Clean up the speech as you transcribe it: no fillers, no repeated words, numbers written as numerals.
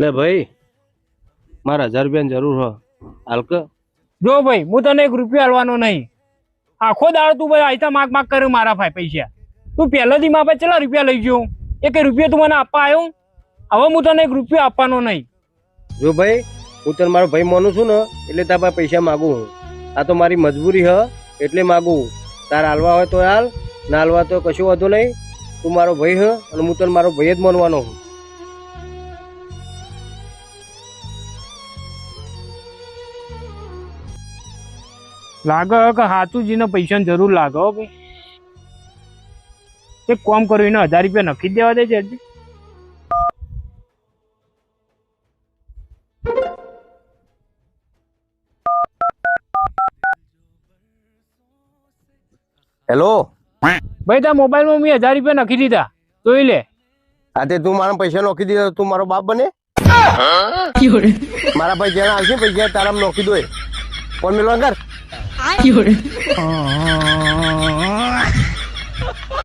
લે ભાઈ મારે 1000 રૂપિયાની જરૂર હ હાલક. જો ભાઈ હું તને 1 રૂપિયો આલવાનો નહીં. આખો દાડો તું ભાઈ આયતા માગ માગ કર્યો મારા ભાઈ પૈસા. તું પહેલેથી મારા પાસે ચેટલા રૂપિયા લઈ ગયો? 1 રૂપિયો તું મને આપવા આવ્યો. હવે હું તને 1 રૂપિયો આપવાનો નહીં. જો ભાઈ હું તને મારો ભાઈ માનું છું ને એટલે તારા પાસે પૈસા માગું હું. આ તો મારી મજબૂરી હ એટલે માગું. તારે હાલવા હોય તો હાલ, ના હાલવા તો કશું વાંધો નહીં. તું મારો ભાઈ હ અને હું તને મારો ભાઈ જ માનવાનો હું. લાગે કે હાચુજીને પૈસાની જરૂર લાગે હો ભાઈ. એક કામ કર્યું એને 1000 રૂપિયા નખી જ દેવા દે છે. હેલો ભાઈ તારા મોબાઈલમાં મેં 1000 રૂપિયા નખી દીધા, જોઈ લે. આ તે તું મારા પૈસા નોખી દીધા તું મારો બાપ બને? મારા ભાઈ જ્યાં આવશે પૈસા તારા નોખી દો. ફોન મેળવા કર.